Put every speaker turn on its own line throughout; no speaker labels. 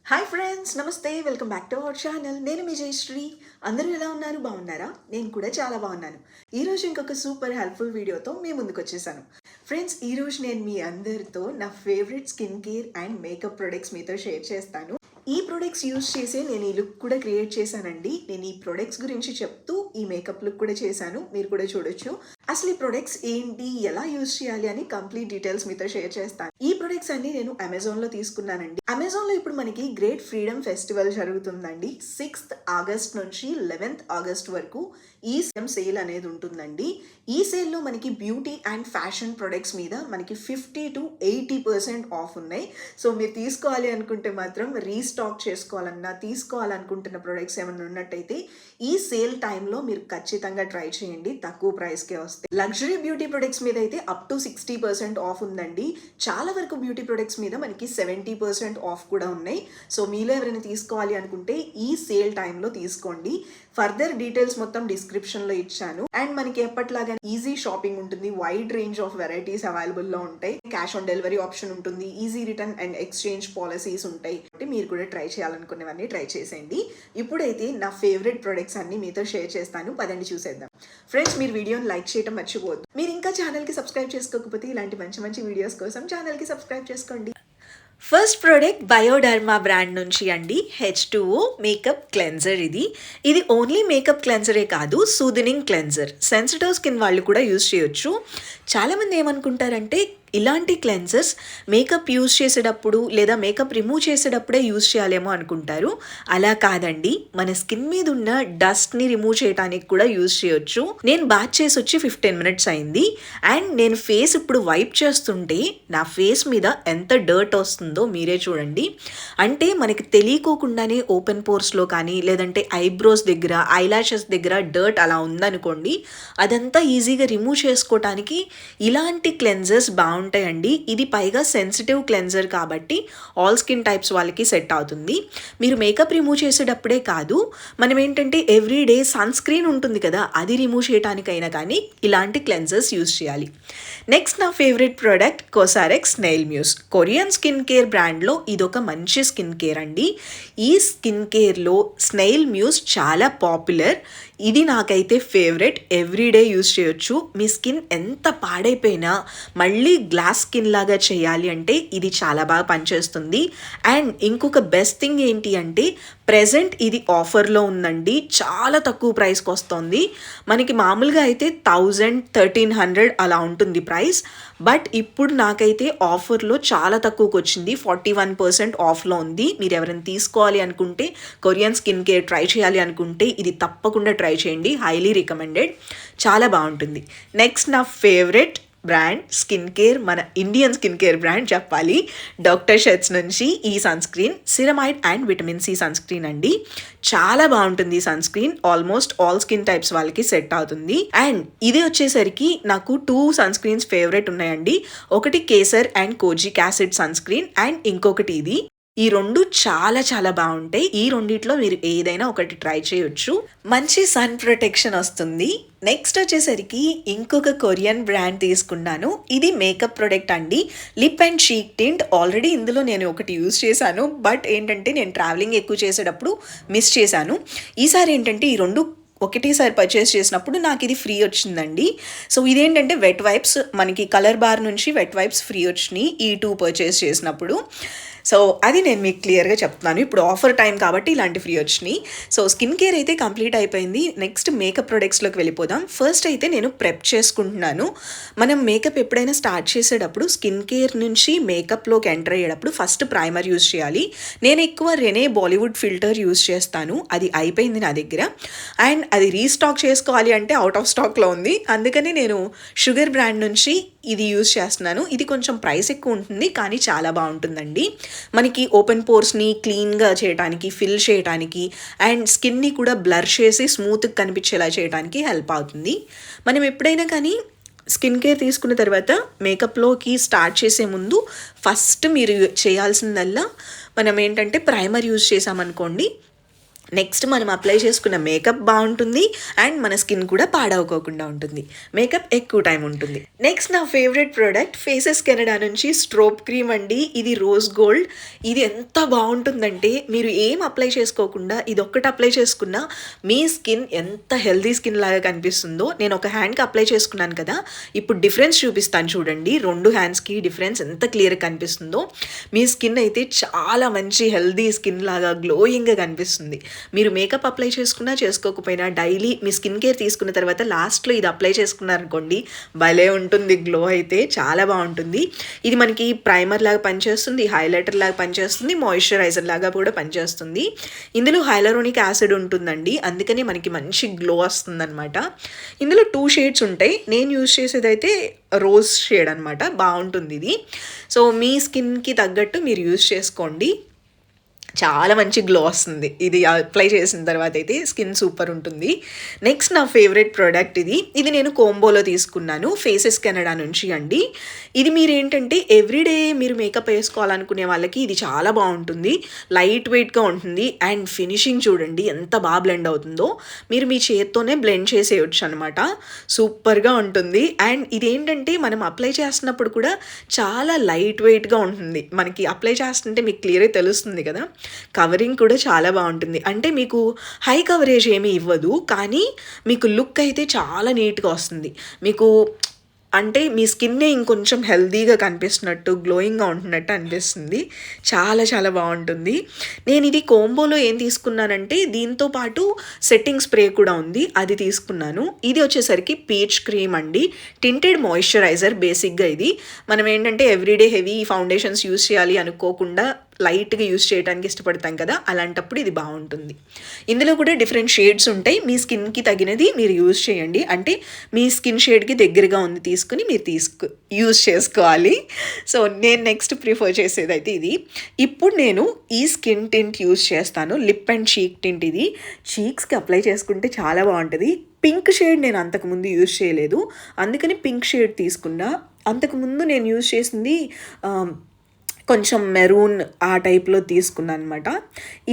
Hi friends, నమస్తే. Welcome back to our channel. నేను మీ జయశ్రీ. అందరూ ఎలా ఉన్నారు? బాగున్నారా? నేను కూడా చాలా బాగున్నాను. ఈరోజు ఇంకొక సూపర్ హెల్ప్ఫుల్ వీడియోతో మీ ముందుకు వచ్చేసాను. ఫ్రెండ్స్, ఈరోజు నేను మీ అందరితో నా favourite skin care and makeup products మీతో షేర్ చేస్తాను. ఈ ప్రొడక్ట్స్ యూజ్ చేసే నేను ఈ లుక్ కూడా క్రియేట్ చేశానండి. నేను ఈ ప్రొడక్ట్స్ గురించి చెప్తూ ఈ మేకప్ లుక్ కూడా చేశాను. మీరు కూడా చూడొచ్చు. అసలు ఈ ప్రొడక్ట్స్ ఏంటి, ఎలా యూజ్ చేయాలి అని కంప్లీట్ డీటెయిల్స్ మీతో షేర్ చేస్తాను. ఈ ప్రొడక్ట్స్ అన్ని నేను అమెజాన్లో తీసుకున్నానండి. అమెజాన్లో ఇప్పుడు మనకి గ్రేట్ ఫ్రీడమ్ ఫెస్టివల్ జరుగుతుందండి. 6th ఆగస్ట్ నుంచి 11th ఆగస్ట్ వరకు ఈ సేల్ అనేది ఉంటుందండి. ఈ సేల్లో మనకి బ్యూటీ అండ్ ఫ్యాషన్ ప్రొడక్ట్స్ మీద మనకి 50 to 80% ఆఫ్ ఉన్నాయి. సో మీరు తీసుకోవాలి అనుకుంటే మాత్రం రీస్టాక్ చేసుకోవాలన్నా, తీసుకోవాలనుకుంటున్న ప్రొడక్ట్స్ ఏమైనా ఉన్నట్టయితే ఈ సేల్ టైంలో మీరు ఖచ్చితంగా ట్రై చేయండి. తక్కువ ప్రైస్కే వస్తాయి. లగ్జరీ బ్యూటీ ప్రొడక్ట్స్ మీద అయితే అప్ టు 60% ఆఫ్ ఉందండి. చాలా వరకు బ్యూటీ ప్రొడక్ట్స్ మీద మనకి 70% ఆఫ్ కూడా ఉన్నాయి. సో మీలో ఎవరైనా తీసుకోవాలి అనుకుంటే ఈ సేల్ టైంలో తీసుకోండి. ఫర్దర్ డీటెయిల్స్ మొత్తం డిస్క్రిప్షన్లో ఇచ్చాను. అండ్ మనకి ఎప్పట్లాగా ఈజీ షాపింగ్ ఉంటుంది. వైడ్ రేంజ్ ఆఫ్ వెరైటీస్ అవైలబుల్లో ఉంటాయి. క్యాష్ ఆన్ డెలివరీ ఆప్షన్ ఉంటుంది. Easy return and exchange policies ఉంటాయి. మీరు కూడా ట్రై చేయాలనుకునేవన్నీ ట్రై చేసేయండి. ఇప్పుడైతే నా ఫేవరెట్ ప్రొడక్ట్స్ అన్ని మీతో షేర్ చేస్తాను. పదండి చూసేద్దాం. ఫ్రెండ్స్, మీరు వీడియోని లైక్ చేయడం మర్చిపోవద్దు. మీరు ఇంకా ఛానల్కి సబ్స్క్రైబ్ చేసుకోకపోతే ఇలాంటి మంచి మంచి వీడియోస్ కోసం ఛానల్కి సబ్స్క్రైబ్ చేసుకోండి. ఫస్ట్ ప్రోడక్ట్ బయోడర్మా బ్రాండ్ నుంచి అండి. H2O makeup cleanser. ఇది ఓన్లీ మేకప్ క్లెన్జరే కాదు, సూదనింగ్ క్లెన్జర్. సెన్సిటివ్ స్కిన్ వాళ్ళు కూడా యూజ్ చేయొచ్చు. చాలామంది ఏమనుకుంటారంటే ఇలాంటి క్లెన్జర్స్ మేకప్ యూజ్ చేసేటప్పుడు లేదా మేకప్ రిమూవ్ చేసేటప్పుడే యూజ్ చేయాలేమో అనుకుంటారు. అలా కాదండి, మన స్కిన్ మీద ఉన్న డస్ట్ని రిమూవ్ చేయడానికి కూడా యూజ్ చేయొచ్చు. నేను బాత్ చేసి వచ్చి 15 minutes అయింది. అండ్ నేను ఫేస్ ఇప్పుడు వైప్ చేస్తుంటే నా ఫేస్ మీద ఎంత డర్ట్ వస్తుందో మీరే చూడండి. అంటే మనకి తెలియకోకుండానే ఓపెన్ పోర్స్లో కానీ లేదంటే ఐబ్రోస్ దగ్గర, ఐలాషెస్ దగ్గర డర్ట్ అలా ఉందనుకోండి, అదంతా ఈజీగా రిమూవ్ చేసుకోవటానికి ఇలాంటి క్లెన్జర్స్ బాగుంటాయండి. ఇది పైగా సెన్సిటివ్ క్లెన్జర్ కాబట్టి ఆల్ స్కిన్ టైప్స్ వాళ్ళకి సెట్ అవుతుంది. మీరు మేకప్ రిమూవ్ చేసేటప్పుడే కాదు, మనం ఏంటంటే ఎవ్రీడే సన్ స్క్రీన్ ఉంటుంది కదా, అది రిమూవ్ చేయడానికైనా కానీ ఇలాంటి క్లెన్జర్స్ యూజ్ చేయాలి. నెక్స్ట్ నా favourite product COSRX snail mucin. Korean skin care బ్రాండ్లో ఇదొక మంచి స్కిన్ కేర్ అండి. ఈ స్కిన్ కేర్లో స్నెయిల్ మ్యూస్ చాలా పాపులర్. ఇది నాకైతే ఫేవరెట్. ఎవ్రీడే యూజ్ చేయొచ్చు. మీ స్కిన్ ఎంత పాడైపోయినా మళ్ళీ గ్లాస్ స్కిన్ లాగా చేయాలి అంటే ఇది చాలా బాగా పనిచేస్తుంది. అండ్ ఇంకొక బెస్ట్ థింగ్ ఏంటి అంటే ప్రెజెంట్ ఇది ఆఫర్లో ఉందండి. చాలా తక్కువ ప్రైస్కి వస్తుంది. మనకి మామూలుగా అయితే 1000, 1300 అలా ఉంటుంది ప్రైస్. బట్ ఇప్పుడు నాకైతే ఆఫర్లో చాలా తక్కువకి వచ్చింది. 41% ఆఫ్లో ఉంది. మీరు ఎవరైనా తీసుకోవాలి అనుకుంటే, కొరియన్ స్కిన్ కేర్ ట్రై చేయాలి అనుకుంటే ఇది తప్పకుండా ట్రై చేయండి. Highly recommended. చాలా బాగుంటుంది. నెక్స్ట్ నా ఫేవరెట్ బ్రాండ్ స్కిన్ కేర్, మన ఇండియన్ స్కిన్ కేర్ బ్రాండ్ చెప్పాలి. డాక్టర్ షెట్స్ నుంచి ఈ sunscreen ceramide and vitamin C sunscreen అండి. చాలా బాగుంటుంది ఈ sunscreen. Almost all skin types వాళ్ళకి సెట్ అవుతుంది. అండ్ ఇది వచ్చేసరికి నాకు 2 సన్ స్క్రీన్స్ ఫేవరెట్ ఉన్నాయండి. ఒకటి kesar and kojic acid sunscreen and ఇంకొకటి ఇది. ఈ రెండు చాలా చాలా బాగుంటాయి. ఈ రెండిట్లో మీరు ఏదైనా ఒకటి ట్రై చేయొచ్చు. మంచి సన్ ప్రొటెక్షన్ వస్తుంది. నెక్స్ట్ వచ్చేసరికి ఇంకొక కొరియన్ బ్రాండ్ తీసుకున్నాను. ఇది మేకప్ ప్రొడక్ట్ అండి. Lip and cheek tint. Already ఇందులో నేను ఒకటి యూజ్ చేశాను. బట్ ఏంటంటే నేను ట్రావెలింగ్ ఎక్కువ చేసేటప్పుడు మిస్ చేశాను. ఈసారి ఏంటంటే ఈ రెండు ఒకటేసారి పర్చేస్ చేసినప్పుడు నాకు ఇది ఫ్రీ వచ్చిందండి. సో ఇదేంటంటే వెట్ వైప్స్, మనకి కలర్ బార్ నుంచి వెట్ వైప్స్ ఫ్రీ వచ్చినాయి ఈ 2 పర్చేస్ చేసినప్పుడు. సో అది నేను మీకు క్లియర్గా చెప్తున్నాను. ఇప్పుడు ఆఫర్ టైం కాబట్టి ఇలాంటి ఫ్రీ వచ్చినాయి. సో స్కిన్ కేర్ అయితే కంప్లీట్ అయిపోయింది. నెక్స్ట్ మేకప్ ప్రొడక్ట్స్లోకి వెళ్ళిపోదాం. ఫస్ట్ అయితే నేను ప్రెప్ చేసుకుంటున్నాను. మనం మేకప్ ఎప్పుడైనా స్టార్ట్ చేసేటప్పుడు స్కిన్ కేర్ నుంచి మేకప్లోకి ఎంటర్ అయ్యేటప్పుడు ఫస్ట్ ప్రైమర్ యూజ్ చేయాలి. నేను ఎక్కువ రెనే బాలీవుడ్ ఫిల్టర్ యూజ్ చేస్తాను. అది అయిపోయింది నా దగ్గర. అండ్ అది రీస్టాక్ చేసుకోవాలి అంటే అవుట్ ఆఫ్ స్టాక్లో ఉంది. అందుకని నేను షుగర్ బ్రాండ్ నుంచి ఇది యూజ్ చేస్తున్నాను. ఇది కొంచెం ప్రైస్ ఎక్కువ ఉంటుంది కానీ చాలా బాగుంటుందండి. మనకి ఓపెన్ పోర్స్ని క్లీన్గా చేయడానికి, ఫిల్ చేయడానికి అండ్ స్కిన్ని కూడా బ్లర్ చేసి స్మూత్గా కనిపించేలా చేయడానికి హెల్ప్ అవుతుంది. మనం ఎప్పుడైనా కానీ స్కిన్ కేర్ తీసుకున్న తర్వాత మేకప్లోకి స్టార్ట్ చేసే ముందు ఫస్ట్ మీరు చేయాల్సిందల్లా మనం ఏంటంటే ప్రైమర్ యూజ్ చేసామనుకోండి, నెక్స్ట్ మనం అప్లై చేసుకున్న మేకప్ బాగుంటుంది అండ్ మన స్కిన్ కూడా పాడవుకోకుండా ఉంటుంది. మేకప్ ఎక్కువ టైం ఉంటుంది. నెక్స్ట్ నా ఫేవరెట్ ప్రోడక్ట్ ఫేసెస్ కెనడా నుంచి స్ట్రోబ్ క్రీమ్ అండి. ఇది రోజ్ గోల్డ్. ఇది ఎంత బాగుంటుందంటే మీరు ఏం అప్లై చేసుకోకుండా ఇది ఒక్కటి అప్లై చేసుకున్నా మీ స్కిన్ ఎంత హెల్దీ స్కిన్ లాగా కనిపిస్తుందో. నేను ఒక హ్యాండ్కి అప్లై చేసుకున్నాను కదా, ఇప్పుడు డిఫరెన్స్ చూపిస్తాను చూడండి. 2 హ్యాండ్స్కి డిఫరెన్స్ ఎంత క్లియర్గా కనిపిస్తుందో. మీ స్కిన్ అయితే చాలా మంచి హెల్దీ స్కిన్ లాగా గ్లోయింగ్గా కనిపిస్తుంది. మీరు మేకప్ అప్లై చేసుకున్నా చేసుకోకపోయినా డైలీ మీ స్కిన్ కేర్ తీసుకున్న తర్వాత లాస్ట్లో ఇది అప్లై చేసుకున్నారనుకోండి, భలే ఉంటుంది. గ్లో అయితే చాలా బాగుంటుంది. ఇది మనకి ప్రైమర్ లాగా పనిచేస్తుంది, హైలైటర్ లాగా పనిచేస్తుంది, మాయిశ్చరైజర్ లాగా కూడా పనిచేస్తుంది. ఇందులో హైలరోనిక్ యాసిడ్ ఉంటుందండి, అందుకని మనకి మంచి గ్లో వస్తుందన్నమాట. ఇందులో 2 షేడ్స్ ఉంటాయి. నేను యూజ్ చేసేదైతే రోజ్ షేడ్ అనమాట. బాగుంటుంది ఇది. సో మీ స్కిన్కి తగ్గట్టు మీరు యూజ్ చేసుకోండి. చాలా మంచి గ్లో వస్తుంది ఇది అప్లై చేసిన తర్వాత. అయితే స్కిన్ సూపర్ ఉంటుంది. నెక్స్ట్ నా ఫేవరెట్ ప్రోడక్ట్ ఇది నేను కోంబోలో తీసుకున్నాను ఫేసెస్ కెనడా నుంచి అండి. ఇది మీరు ఏంటంటే ఎవ్రీడే మీరు మేకప్ వేసుకోవాలనుకునే వాళ్ళకి ఇది చాలా బాగుంటుంది. లైట్ వెయిట్గా ఉంటుంది అండ్ ఫినిషింగ్ చూడండి ఎంత బాగా బ్లెండ్ అవుతుందో. మీరు మీ చేత్తోనే బ్లెండ్ చేసేయచ్చు అనమాట. సూపర్గా ఉంటుంది. అండ్ ఇదేంటంటే మనం అప్లై చేస్తున్నప్పుడు కూడా చాలా లైట్ వెయిట్గా ఉంటుంది. మనకి అప్లై చేస్తుంటే మీకు క్లియర్గా తెలుస్తుంది కదా. కవరింగ్ కూడా చాలా బాగుంటుంది. అంటే మీకు హై కవరేజ్ ఏమీ ఇవ్వదు, కానీ మీకు లుక్ అయితే చాలా నీట్గా వస్తుంది. మీకు అంటే మీ స్కిన్నే ఇంకొంచెం హెల్దీగా కనిపిస్తున్నట్టు, గ్లోయింగ్గా ఉంటున్నట్టు అనిపిస్తుంది. చాలా చాలా బాగుంటుంది. నేను ఇది కోంబోలో ఏం తీసుకున్నానంటే దీంతో పాటు సెట్టింగ్ స్ప్రే కూడా ఉంది, అది తీసుకున్నాను. ఇది వచ్చేసరికి పీచ్ క్రీమ్ అండి, టింటెడ్ మాయిశ్చరైజర్. బేసిక్గా ఇది మనం ఏంటంటే ఎవ్రీడే హెవీ ఫౌండేషన్స్ యూస్ చేయాలి అనుకోకుండా లైట్గా యూస్ చేయడానికి ఇష్టపడతాం కదా, అలాంటప్పుడు ఇది బాగుంటుంది. ఇందులో కూడా డిఫరెంట్ షేడ్స్ ఉంటాయి. మీ స్కిన్కి తగినది మీరు యూజ్ చేయండి. అంటే మీ స్కిన్ షేడ్కి దగ్గరగా ఉంది తీసుకుని మీరు యూజ్ చేసుకోవాలి. సో నేను నెక్స్ట్ ప్రిఫర్ చేసేది అయితే ఇది. ఇప్పుడు నేను ఈ స్కిన్ టింట్ యూజ్ చేస్తాను, లిప్ అండ్ చీక్ టింట్. ఇది చీక్స్కి అప్లై చేసుకుంటే చాలా బాగుంటుంది. పింక్ షేడ్ నేను అంతకుముందు యూజ్ చేయలేదు, అందుకని పింక్ షేడ్ తీసుకున్నా. అంతకుముందు నేను యూజ్ చేసింది కొంచెం మెరూన్ ఆ టైప్లో తీసుకున్నాను అనమాట.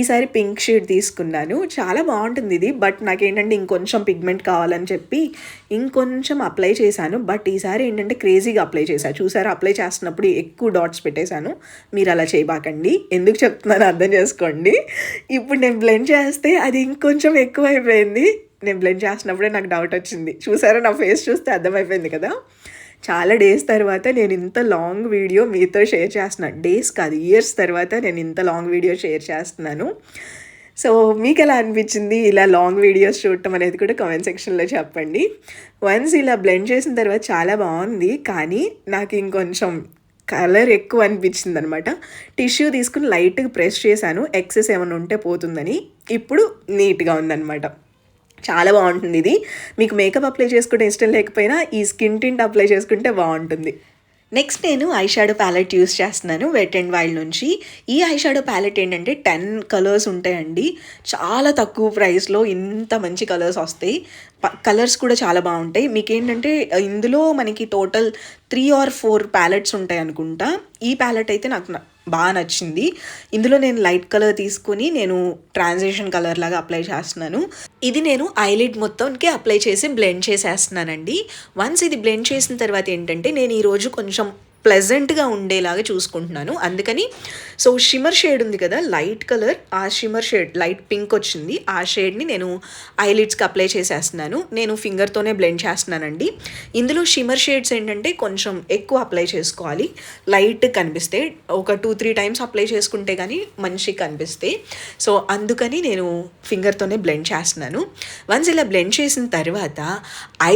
ఈసారి పింక్ షేడ్ తీసుకున్నాను. చాలా బాగుంటుంది ఇది. బట్ నాకేంటంటే ఇంకొంచెం పిగ్మెంట్ కావాలని చెప్పి ఇంకొంచెం అప్లై చేశాను. బట్ ఈసారి ఏంటంటే క్రేజీగా అప్లై చేశాను. చూసారా, అప్లై చేస్తున్నప్పుడు ఎక్కువ డాట్స్ పెట్టేశాను. మీరు అలా చేయబాకండి. ఎందుకు చెప్తున్నాను అర్థం చేసుకోండి. ఇప్పుడు నేను బ్లెండ్ చేస్తే అది ఇంకొంచెం ఎక్కువ అయిపోయింది. నేను బ్లెండ్ చేసినప్పుడే నాకు డౌట్ వచ్చింది. చూసారా, నా ఫేస్ చూస్తే అర్థమైపోయింది కదా. చాలా డేస్ తర్వాత నేను ఇంత లాంగ్ వీడియో మీతో షేర్ చేస్తున్నాను. డేస్ కాదు, ఇయర్స్ తర్వాత నేను ఇంత లాంగ్ వీడియో షేర్ చేస్తున్నాను. సో మీకు ఎలా అనిపించింది ఇలా లాంగ్ వీడియోస్ చూడటం అనేది కూడా కామెంట్ సెక్షన్లో చెప్పండి. వన్స్ ఇలా బ్లెండ్ చేసిన తర్వాత చాలా బాగుంది, కానీ నాకు ఇంకొంచెం కలర్ ఎక్కువ అనిపించింది అనమాట. టిష్యూ తీసుకుని లైట్గా ప్రెస్ చేశాను, ఎక్సెస్ ఏమైనా ఉంటే పోతుందని. ఇప్పుడు నీట్గా ఉందన్నమాట. చాలా బాగుంటుంది ఇది. మీకు మేకప్ అప్లై చేసుకుంటే ఇష్టం లేకపోయినా ఈ స్కిన్ టింట్ అప్లై చేసుకుంటే బాగుంటుంది. నెక్స్ట్ నేను ఐ షాడో ప్యాలెట్ యూస్ చేస్తున్నాను వెట్ అండ్ వైల్డ్ నుంచి. ఈ ఐ షాడో ప్యాలెట్ ఏంటంటే 10 కలర్స్ ఉంటాయండి. చాలా తక్కువ ప్రైస్లో ఇంత మంచి కలర్స్ వస్తాయి. కలర్స్ కూడా చాలా బాగుంటాయి. మీకు ఏంటంటే ఇందులో మనకి టోటల్ 3 or 4 ప్యాలెట్స్ ఉంటాయి అనుకుంటా. ఈ ప్యాలెట్ అయితే నాకు బాగా నచ్చింది. ఇందులో నేను లైట్ కలర్ తీసుకుని నేను ట్రాన్సిషన్ కలర్ లాగా అప్లై చేస్తున్నాను. ఇది నేను ఐలిడ్ మొత్తానికి అప్లై చేసి బ్లెండ్ చేసేస్తున్నానండి. వన్స్ ఇది బ్లెండ్ చేసిన తర్వాత ఏంటంటే నేను ఈరోజు కొంచెం ప్లెజెంట్గా ఉండేలాగా చూసుకుంటున్నాను. అందుకని సో షిమ్మర్ షేడ్ ఉంది కదా, లైట్ కలర్, ఆ షిమ్మర్ షేడ్ లైట్ పింక్ వచ్చింది, ఆ షేడ్ని నేను ఐలిడ్స్కి అప్లై చేసేస్తున్నాను. నేను ఫింగర్తోనే బ్లెండ్ చేస్తున్నానండి. ఇందులో షిమ్మర్ షేడ్స్ ఏంటంటే కొంచెం ఎక్కువ అప్లై చేసుకోవాలి, లైట్ కనిపిస్తే. ఒక 2-3 టైమ్స్ అప్లై చేసుకుంటే కానీ మంచిగా కనిపిస్తాయి. సో అందుకని నేను ఫింగర్తోనే బ్లెండ్ చేస్తున్నాను. వన్స్ ఇలా బ్లెండ్ చేసిన తర్వాత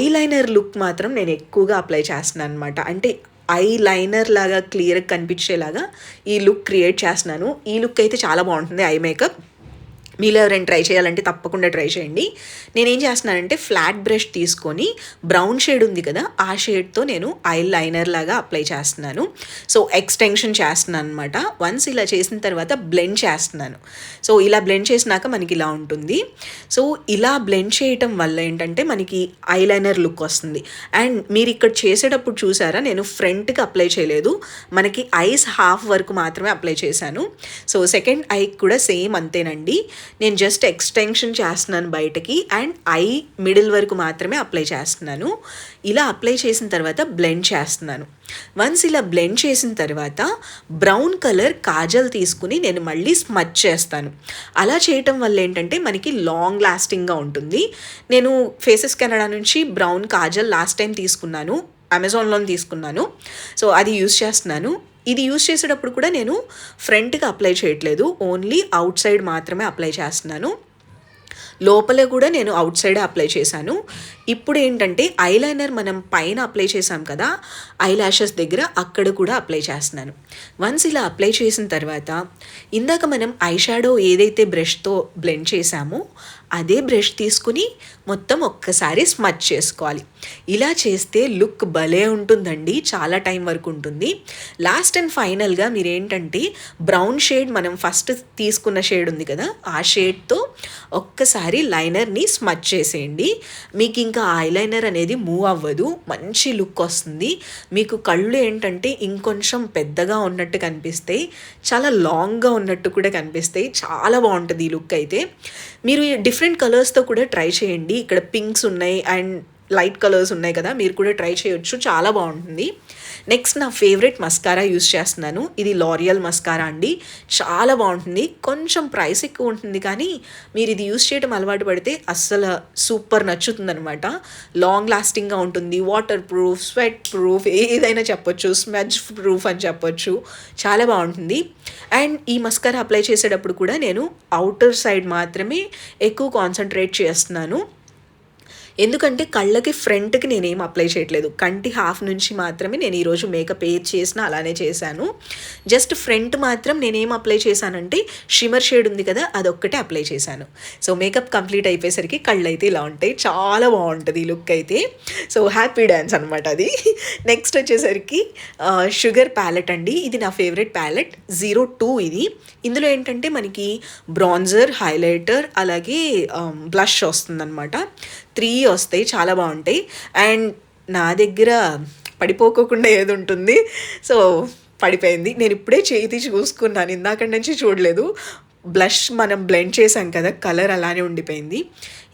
ఐలైనర్ లుక్ మాత్రం నేను ఎక్కువగా అప్లై చేస్తున్నాను అనమాట. అంటే ఐ లైనర్ లాగా క్లియర్గా కనిపించేలాగా ఈ లుక్ క్రియేట్ చేస్తున్నాను. ఈ లుక్ అయితే చాలా బాగుంటుంది ఐ మేకప్. మీలో ఎవరైనా ట్రై చేయాలంటే తప్పకుండా ట్రై చేయండి. నేనేం చేస్తున్నానంటే ఫ్లాట్ బ్రష్ తీసుకొని బ్రౌన్ షేడ్ ఉంది కదా, ఆ షేడ్తో నేను ఐ లైనర్ లాగా అప్లై చేస్తున్నాను. సో ఎక్స్టెన్షన్ చేస్తున్నాను అనమాట. వన్స్ ఇలా చేసిన తర్వాత బ్లెండ్ చేస్తున్నాను. సో ఇలా బ్లెండ్ చేసినాక మనకి ఇలా ఉంటుంది. సో ఇలా బ్లెండ్ చేయటం వల్ల ఏంటంటే మనకి ఐ లైనర్ లుక్ వస్తుంది. అండ్ మీరు ఇక్కడ చేసేటప్పుడు చూసారా, నేను ఫ్రంట్కి అప్లై చేయలేదు, మనకి ఐస్ హాఫ్ వరకు మాత్రమే అప్లై చేశాను. సో సెకండ్ ఐకి కూడా సేమ్ అంతేనండి. నేను జస్ట్ ఎక్స్టెన్షన్ చేస్తున్నాను బయటకి అండ్ ఐ మిడిల్ వరకు మాత్రమే అప్లై చేస్తున్నాను. ఇలా అప్లై చేసిన తర్వాత బ్లెండ్ చేస్తున్నాను. వన్స్ ఇలా బ్లెండ్ చేసిన తర్వాత బ్రౌన్ కలర్ కాజల్ తీసుకుని నేను మళ్ళీ స్మచ్ చేస్తాను. అలా చేయటం వల్ల ఏంటంటే మనకి లాంగ్ లాస్టింగ్గా ఉంటుంది. నేను ఫేసెస్ కెనడా నుంచి బ్రౌన్ కాజల్ లాస్ట్ టైం తీసుకున్నాను, అమెజాన్లో తీసుకున్నాను. సో అది యూస్ చేస్తున్నాను. ఇది యూస్ చేసేటప్పుడు కూడా నేను ఫ్రంట్కి అప్లై చేయట్లేదు, ఓన్లీ అవుట్ సైడ్ మాత్రమే అప్లై చేస్తున్నాను. లోపల కూడా నేను అవుట్ సైడ్ అప్లై చేశాను. ఇప్పుడు ఏంటంటే ఐలైనర్ మనం పైన అప్లై చేసాం కదా, ఐ ల్యాషెస్ దగ్గర అక్కడ కూడా అప్లై చేస్తున్నాను. వన్స్ ఇలా అప్లై చేసిన తర్వాత ఇందాక మనం ఐ షాడో ఏదైతే బ్రష్తో బ్లెండ్ చేసామో అదే బ్రష్ తీసుకుని మొత్తం ఒక్కసారి స్మచ్ చేసుకోవాలి. ఇలా చేస్తే లుక్ భలే ఉంటుందండి, చాలా టైం వరకు ఉంటుంది. లాస్ట్ అండ్ ఫైనల్గా మీరు ఏంటంటే బ్రౌన్ షేడ్ మనం ఫస్ట్ తీసుకున్న షేడ్ ఉంది కదా, ఆ షేడ్తో ఒక్కసారి లైనర్ని స్మచ్ చేసేయండి. మీకు ఇంకా ఐలైనర్ అనేది మూవ్ అవ్వదు, మంచి లుక్ వస్తుంది. మీకు కళ్ళు ఏంటంటే ఇంకొంచెం పెద్దగా ఉన్నట్టు కనిపిస్తాయి, చాలా లాంగ్గా ఉన్నట్టు కూడా కనిపిస్తాయి. చాలా బాగుంటుంది ఈ లుక్ అయితే. మీరు డిఫరెంట్ కలర్స్తో కూడా ట్రై చేయండి. ఇక్కడ పింక్స్ ఉన్నాయి అండ్ లైట్ కలర్స్ ఉన్నాయి కదా, మీరు కూడా ట్రై చేయొచ్చు, చాలా బాగుంటుంది. నెక్స్ట్ నా ఫేవరెట్ మస్కారా యూస్ చేస్తున్నాను. ఇది లారియల్ మస్కారా అండి, చాలా బాగుంటుంది. కొంచెం ప్రైస్ ఎక్కువ ఉంటుంది కానీ మీరు ఇది యూస్ చేయడం అలవాటు పడితే అస్సలు సూపర్ నచ్చుతుంది అనమాట. లాంగ్ లాస్టింగ్గా ఉంటుంది, వాటర్ ప్రూఫ్, స్వెట్ ప్రూఫ్, ఏదైనా చెప్పొచ్చు, స్మెజ్ ప్రూఫ్ అని చెప్పొచ్చు, చాలా బాగుంటుంది. అండ్ ఈ మస్కారా అప్లై చేసేటప్పుడు కూడా నేను అవుటర్ సైడ్ మాత్రమే ఎక్కువ కాన్సన్ట్రేట్ చేస్తున్నాను. ఎందుకంటే కళ్ళకి ఫ్రంట్కి నేనేం అప్లై చేయట్లేదు, కంటి హాఫ్ నుంచి మాత్రమే నేను ఈరోజు మేకప్ చేసిన అలానే చేశాను. జస్ట్ ఫ్రంట్ మాత్రం నేనేం అప్లై చేశానంటే షిమర్ షేడ్ ఉంది కదా, అదొక్కటే అప్లై చేశాను. సో మేకప్ కంప్లీట్ అయిపోయేసరికి కళ్ళు అయితే ఇలా ఉంటాయి, చాలా బాగుంటుంది ఈ లుక్ అయితే. సో హ్యాపీ డ్యాన్స్ అనమాట అది. నెక్స్ట్ వచ్చేసరికి షుగర్ ప్యాలెట్ అండి, ఇది నా ఫేవరెట్ ప్యాలెట్ 02 ఇది. ఇందులో ఏంటంటే మనకి బ్రాన్జర్, హైలైటర్ అలాగే బ్లష్ వస్తుందన్నమాట. 3 వస్తాయి, చాలా బాగుంటాయి. అండ్ నా దగ్గర పడిపోకోకుండా ఏది ఉంటుంది, సో పడిపోయింది. నేను ఇప్పుడే చేయి తీసి చూసుకున్నాను, ఇందాక నుంచి చూడలేదు. బ్లష్ మనం బ్లెండ్ చేసాం కదా, కలర్ అలానే ఉండిపోయింది.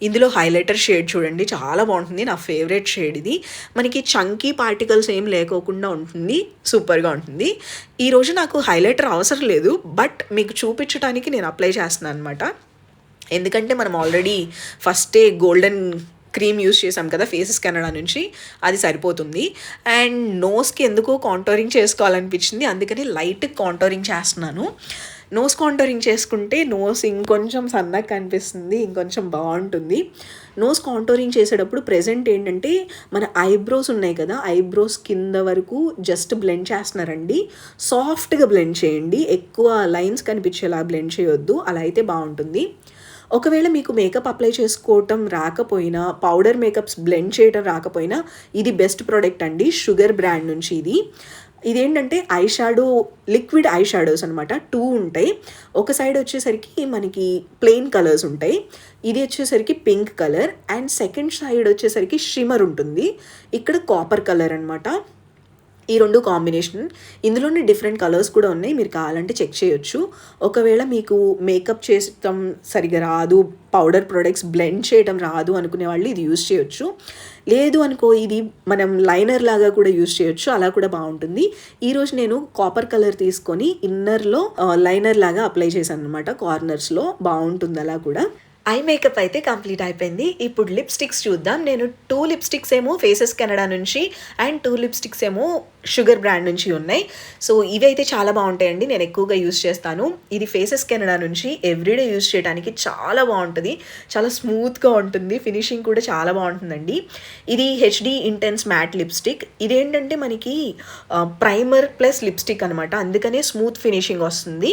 ఇందులో హైలైటర్ షేడ్ చూడండి, చాలా బాగుంటుంది, నా ఫేవరెట్ షేడ్ ఇది. మనకి చంకీ పార్టికల్స్ ఏం లేకోకుండా ఉంటుంది, సూపర్గా ఉంటుంది. ఈరోజు నాకు హైలైటర్ అవసరం లేదు, బట్ మీకు చూపించడానికి నేను అప్లై చేస్తున్నాను అనమాట. ఎందుకంటే మనం ఆల్రెడీ ఫస్టే గోల్డెన్ క్రీమ్ యూస్ చేసాం కదా ఫేసెస్ కెనడా నుంచి, అది సరిపోతుంది. అండ్ నోస్కి ఎందుకో కాంటోరింగ్ చేసుకోవాలనిపించింది, అందుకని లైట్ కాంటోరింగ్ చేస్తున్నాను. నోస్ కాంటోరింగ్ చేసుకుంటే నోస్ ఇంకొంచెం సన్నగా కనిపిస్తుంది, ఇంకొంచెం బాగుంటుంది. నోస్ కాంటోరింగ్ చేసేటప్పుడు ప్రెజెంట్ ఏంటంటే మన ఐబ్రోస్ ఉన్నాయి కదా, ఐబ్రోస్ కింద వరకు జస్ట్ బ్లెండ్ చేస్తున్నారండి. సాఫ్ట్గా బ్లెండ్ చేయండి, ఎక్కువ లైన్స్ కనిపించేలా బ్లెండ్ చేయొద్దు, అలా అయితే బాగుంటుంది. ఒకవేళ మీకు మేకప్ అప్లై చేసుకోవటం రాకపోయినా, పౌడర్ మేకప్స్ బ్లెండ్ చేయడం రాకపోయినా, ఇది బెస్ట్ ప్రోడక్ట్ అండి, షుగర్ బ్రాండ్ నుంచి ఇది. ఇదేంటంటే eye shadow, liquid I shadows అనమాట, 2 ఉంటాయి. ఒక సైడ్ వచ్చేసరికి మనకి ప్లెయిన్ కలర్స్ ఉంటాయి, ఇది వచ్చేసరికి pink colour. And second side వచ్చేసరికి షిమర్ ఉంటుంది, ఇక్కడ కాపర్ కలర్ అనమాట. ఈ 2 కాంబినేషన్. ఇందులోనే డిఫరెంట్ కలర్స్ కూడా ఉన్నాయి, మీరు కావాలంటే చెక్ చేయొచ్చు. ఒకవేళ మీకు మేకప్ చేయటం సరిగా రాదు, పౌడర్ ప్రొడక్ట్స్ బ్లెండ్ చేయడం రాదు అనుకునే వాళ్ళు ఇది యూస్ చేయొచ్చు. లేదు అనుకో, ఇది మనం లైనర్ లాగా కూడా యూస్ చేయొచ్చు, అలా కూడా బాగుంటుంది. ఈరోజు నేను కాపర్ కలర్ తీసుకొని ఇన్నర్లో లైనర్ లాగా అప్లై చేశాను అనమాట, కార్నర్స్లో, బాగుంటుంది అలా కూడా. ఐ మేకప్ అయితే కంప్లీట్ అయిపోయింది. ఇప్పుడు లిప్స్టిక్స్ చూద్దాం. నేను 2 లిప్స్టిక్స్ ఏమో ఫేసెస్ కెనడా నుంచి అండ్ 2 లిప్స్టిక్స్ ఏమో షుగర్ బ్రాండ్ నుంచి ఉన్నాయి. సో ఇవి అయితే చాలా బాగుంటాయండి, నేను ఎక్కువగా యూస్ చేస్తాను. ఇది ఫేసెస్ కెనడా నుంచి, ఎవ్రీడే యూస్ చేయడానికి చాలా బాగుంటుంది, చాలా స్మూత్గా ఉంటుంది, ఫినిషింగ్ కూడా చాలా బాగుంటుందండి. ఇది హెచ్డి ఇంటెన్స్ మ్యాట్ లిప్స్టిక్. ఇదేంటంటే మనకి ప్రైమర్ ప్లస్ లిప్స్టిక్ అనమాట, అందుకనే స్మూత్ ఫినిషింగ్ వస్తుంది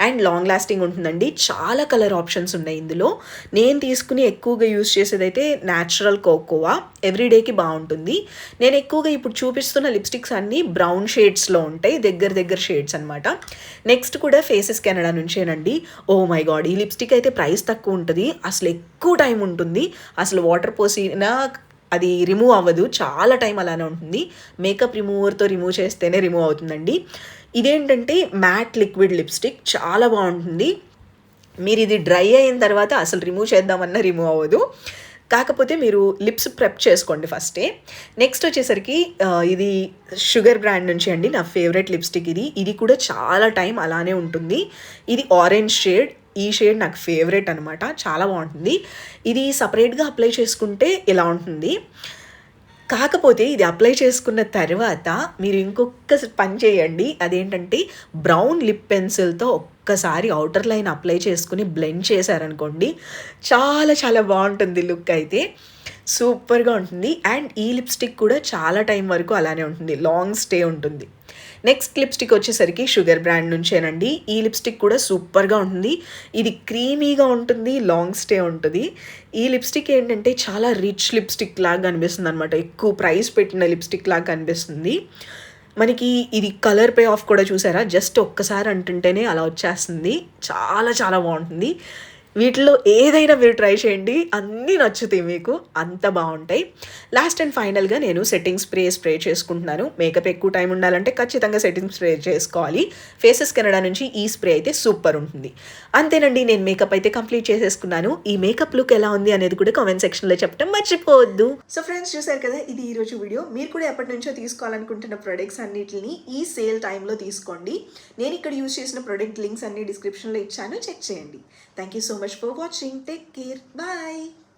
అండ్ లాంగ్ లాస్టింగ్ ఉంటుందండి. చాలా కలర్ ఆప్షన్స్ ఉన్నాయి ఇందులో. నేను తీసుకుని ఎక్కువగా యూస్ చేసేదైతే న్యాచురల్ కోకోవా, ఎవ్రీడేకి బాగుంటుంది. నేను ఎక్కువగా ఇప్పుడు చూపిస్తున్న లిప్స్టిక్స్ అన్నీ బ్రౌన్ షేడ్స్లో ఉంటాయి, దగ్గర షేడ్స్ అనమాట. నెక్స్ట్ కూడా ఫేసెస్ కెనడా నుంచేనండి. ఓ మై గాడ్, ఈ లిప్స్టిక్ అయితే ప్రైస్ తక్కువ ఉంటుంది, అసలు ఎక్కువ టైం ఉంటుంది, అసలు వాటర్ పోసినా అది రిమూవ్ అవ్వదు, చాలా టైం అలానే ఉంటుంది. మేకప్ రిమూవర్తో రిమూవ్ చేస్తేనే రిమూవ్ అవుతుందండి. ఇదేంటంటే మ్యాట్ లిక్విడ్ లిప్స్టిక్, చాలా బాగుంటుంది. మీరు ఇది డ్రై అయిన తర్వాత అసలు రిమూవ్ చేద్దామన్నా రిమూవ్ అవ్వదు. కాకపోతే మీరు లిప్స్ ప్రెప్ చేసుకోండి ఫస్టే. నెక్స్ట్ వచ్చేసరికి ఇది షుగర్ బ్రాండ్ నుంచి అండి నా ఫేవరెట్ లిప్స్టిక్ ఇది. ఇది కూడా చాలా టైం అలానే ఉంటుంది. ఇది ఆరెంజ్ షేడ్. ఈ షేడ్ నాకు ఫేవరెట్ అనమాట. చాలా బాగుంటుంది. ఇది సపరేట్గా అప్లై చేసుకుంటే ఇలా ఉంటుంది. కాకపోతే ఇది అప్లై చేసుకున్న తర్వాత మీరు ఇంకొక పని చేయండి. అదేంటంటే బ్రౌన్ లిప్ పెన్సిల్తో ఒక్కసారి ఔటర్ లైన్ అప్లై చేసుకుని బ్లెండ్ చేశారనుకోండి, చాలా చాలా బాగుంటుంది లుక్ అయితే. సూపర్గా ఉంటుంది. అండ్ ఈ లిప్స్టిక్ కూడా చాలా టైం వరకు అలానే ఉంటుంది, లాంగ్ స్టే ఉంటుంది. నెక్స్ట్ లిప్స్టిక్ వచ్చేసరికి షుగర్ బ్రాండ్ నుంచేనండి. ఈ లిప్స్టిక్ కూడా సూపర్గా ఉంటుంది. ఇది క్రీమీగా ఉంటుంది, లాంగ్ స్టే ఉంటుంది. ఈ లిప్స్టిక్ ఏంటంటే చాలా రిచ్ లిప్స్టిక్ లాగా అనిపిస్తుంది అనమాట. ఎక్కువ ప్రైస్ పెట్టిన లిప్స్టిక్ లాగా అనిపిస్తుంది. మనకి ఇది కలర్ పే ఆఫ్ కూడా చూసారా, జస్ట్ ఒక్కసారి అంటుంటేనే అలా వచ్చేస్తుంది. చాలా చాలా బాగుంటుంది. వీటిలో ఏదైనా మీరు ట్రై చేయండి, అన్నీ నచ్చుతాయి మీకు, అంత బాగుంటాయి. లాస్ట్ అండ్ ఫైనల్గా నేను సెట్టింగ్ స్ప్రే చేసుకుంటున్నాను. మేకప్ ఎక్కువ టైం ఉండాలంటే ఖచ్చితంగా సెట్టింగ్ స్ప్రే చేసుకోవాలి. ఫేసెస్ కెనడా నుంచి ఈ స్ప్రే అయితే సూపర్ ఉంటుంది. అంతేనండి, నేను మేకప్ అయితే కంప్లీట్ చేసేసుకున్నాను. ఈ మేకప్ లుక్ ఎలా ఉంది అనేది కూడా కామెంట్ సెక్షన్లో చెప్పడం మర్చిపోవద్దు. సో ఫ్రెండ్స్, చూసారు కదా, ఇది ఈరోజు వీడియో. మీరు కూడా ఎప్పటి నుంచో తీసుకోవాలనుకుంటున్న ప్రొడక్ట్స్ అన్నిటిని ఈ సేల్ టైంలో తీసుకోండి. నేను ఇక్కడ యూజ్ చేసిన ప్రొడక్ట్ లింక్స్ అన్ని డిస్క్రిప్షన్లో ఇచ్చాను, చెక్ చేయండి. Thank you so much for watching. Take care. Bye.